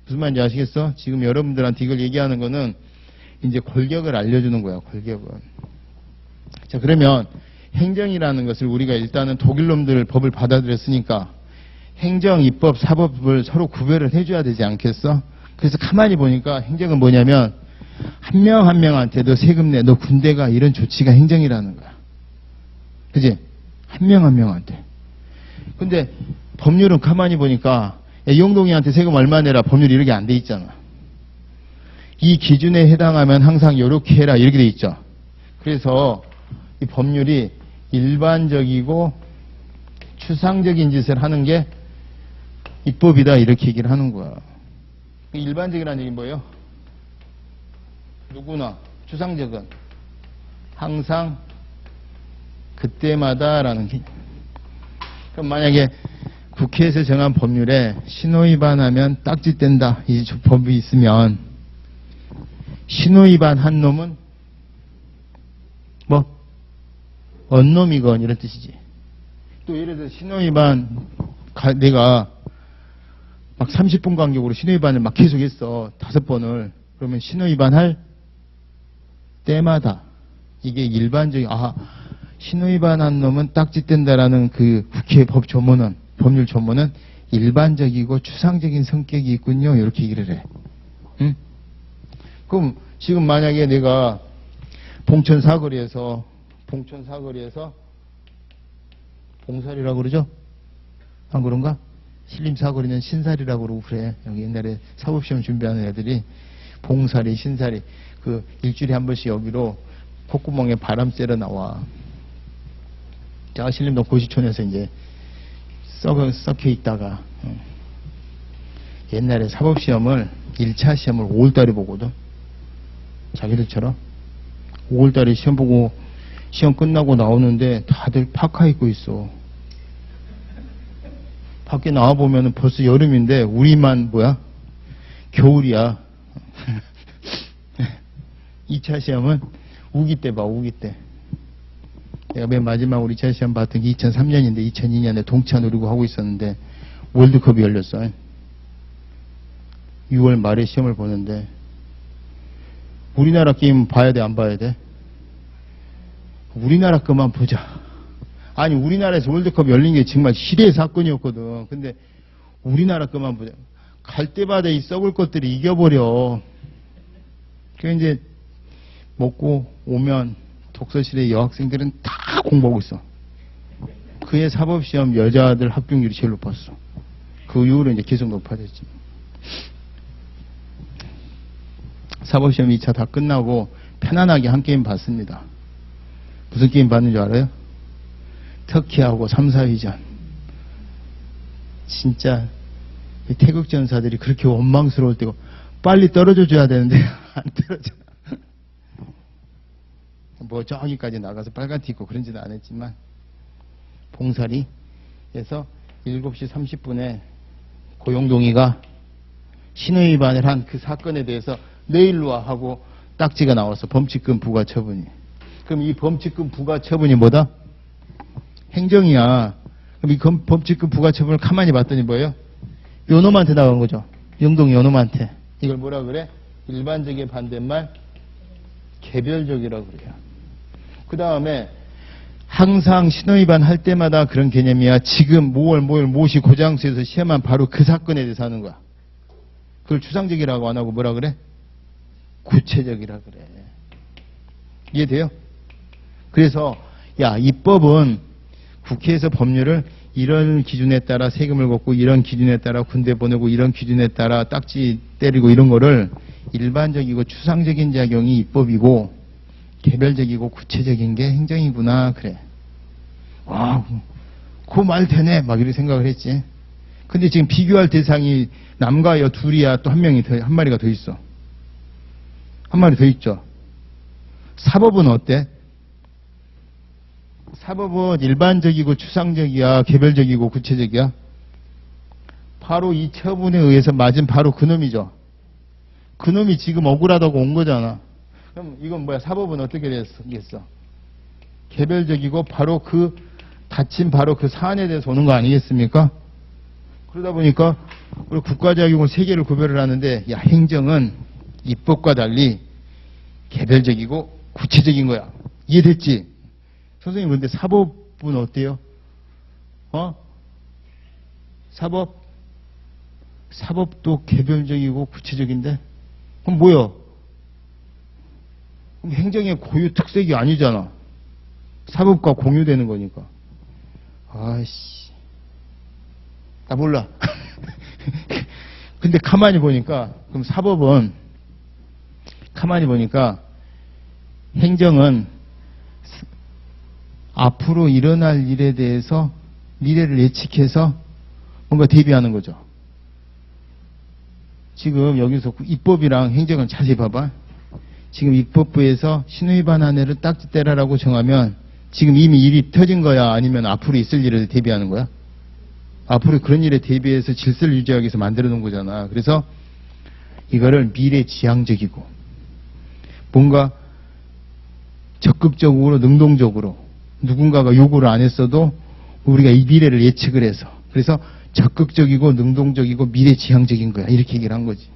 무슨 말인지 아시겠어? 지금 여러분들한테 이걸 얘기하는 거는 이제 골격을 알려주는 거야. 골격은. 자, 그러면 행정이라는 것을 우리가 일단은 독일놈들 법을 받아들였으니까 행정, 입법, 사법을 서로 구별을 해줘야 되지 않겠어? 그래서 가만히 보니까 행정은 뭐냐면 한 명 한 명한테 너 세금 내, 너 군대가 이런 조치가 행정이라는 거야. 그지? 한 명 한 명한테. 근데 법률은 가만히 보니까 야, 이용동이한테 세금 얼마 내라 법률이 이렇게 안 돼 있잖아. 이 기준에 해당하면 항상 이렇게 해라 이렇게 돼 있죠. 그래서 이 법률이 일반적이고 추상적인 짓을 하는 게 입법이다 이렇게 얘기를 하는 거야. 일반적이라는 얘기는 뭐예요? 누구나. 추상적은 항상 그때마다라는 게. 그럼 만약에 국회에서 정한 법률에 신호위반하면 딱지뗀다 이 법이 있으면 신호위반 한 놈은 뭐 언놈이건 이런 뜻이지. 또 예를 들어 신호위반 내가 막 30분 간격으로 신호위반을 막 계속했어. 5번을. 그러면 신호위반할 때마다 이게 일반적인 신호위반한 놈은 딱지 뗀다라는 그 국회 법률 조문은 일반적이고 추상적인 성격이 있군요. 이렇게 얘기를 해. 응? 그럼 지금 만약에 내가 봉천 사거리에서 봉살이라고 그러죠? 안 그런가? 신림 사거리는 신살이라고 그러고 그래. 여기 옛날에 사법시험 준비하는 애들이 봉살이, 신살이 그 일주일에 한 번씩 여기로 콧구멍에 바람 쐬러 나와. 자, 신림동 고시촌에서 이제 썩혀 있다가 옛날에 사법시험을 1차 시험을 5월달에 보거든. 자기들처럼 5월달에 시험 보고 시험 끝나고 나오는데 다들 파카 입고 있어. 밖에 나와보면 벌써 여름인데 우리만 겨울이야. 2차 시험은 우기 때 봐, 우기 때. 내가 맨 마지막으로 2차 시험 봤던 게 2003년인데 2002년에 동차 누리고 하고 있었는데 월드컵이 열렸어. 6월 말에 시험을 보는데 우리나라 게임 봐야 돼, 안 봐야 돼? 우리나라 것만 보자. 아니, 우리나라에서 월드컵 열린 게 정말 시대의 사건이었거든. 근데 우리나라 것만 보자. 갈 때마다 이 썩을 것들이 이겨버려. 그래서 이제 먹고 오면 독서실에 여학생들은 다 공부하고 있어. 그의 사법시험 여자들 합격률이 제일 높았어. 그 이후로 이제 계속 높아졌지. 사법시험 2차 다 끝나고 편안하게 한 게임 봤습니다. 무슨 게임 봤는 줄 알아요? 터키하고 3, 4위전. 진짜 태극 전사들이 그렇게 원망스러울 때고 빨리 떨어져 줘야 되는데 안 떨어져. 뭐 저기까지 나가서 빨간티 입고 그런 짓은 안 했지만 봉사리에서 7시 30분에 고용동이가 신호위반을 한 그 사건에 대해서 내일로 와 하고 딱지가 나왔어. 범칙금 부과 처분이. 그럼 이 범칙금 부과 처분이 뭐다? 행정이야. 그럼 이 범칙금 부과 처분을 가만히 봤더니 뭐예요? 요놈한테 나간 거죠. 영동 요놈한테. 이걸 뭐라 그래? 일반적인 반대말 개별적이라고 그래요. 그 다음에 항상 신호위반 할 때마다 그런 개념이야. 지금 모시 고장수에서 시험한 바로 그 사건에 대해서 하는 거야. 그걸 추상적이라고 안 하고 뭐라 그래? 구체적이라 그래. 이해돼요? 그래서 입법은 국회에서 법률을 이런 기준에 따라 세금을 걷고 이런 기준에 따라 군대 보내고 이런 기준에 따라 딱지 때리고 이런 거를 일반적이고 추상적인 작용이 입법이고 개별적이고 구체적인 게 행정이구나 그래. 와, 그 말 되네 막 이렇게 생각을 했지. 근데 지금 비교할 대상이 남과 여 둘이야. 또 한 마리가 더 있어. 한 마리 더 있죠. 사법은 어때? 사법은 일반적이고 추상적이야, 개별적이고 구체적이야? 바로 이 처분에 의해서 맞은 바로 그놈이죠. 그놈이 지금 억울하다고 온 거잖아. 그럼 이건 뭐야? 사법은 어떻게 됐겠어? 개별적이고 바로 다친 바로 그 사안에 대해서 오는 거 아니겠습니까? 그러다 보니까 우리 국가작용을 세 개를 구별을 하는데 행정은 입법과 달리 개별적이고 구체적인 거야. 이해됐지? 선생님, 근데 사법은 어때요? 사법도 개별적이고 구체적인데? 그럼 뭐야? 그럼 행정의 고유 특색이 아니잖아. 사법과 공유되는 거니까. 아이씨. 나 몰라. 근데 가만히 보니까, 그럼 사법은, 가만히 보니까, 행정은 앞으로 일어날 일에 대해서 미래를 예측해서 뭔가 대비하는 거죠. 지금 여기서 입법이랑 행정을 자세히 봐봐. 지금 입법부에서 신호위반한 애를 딱지 떼라라고 정하면 지금 이미 일이 터진 거야? 아니면 앞으로 있을 일을 대비하는 거야? 앞으로 그런 일에 대비해서 질서를 유지하기 위해서 만들어 놓은 거잖아. 그래서 이거를 미래지향적이고 뭔가 적극적으로 능동적으로 누군가가 요구를 안 했어도 우리가 이 미래를 예측을 해서 그래서 적극적이고 능동적이고 미래지향적인 거야. 이렇게 얘기를 한 거지.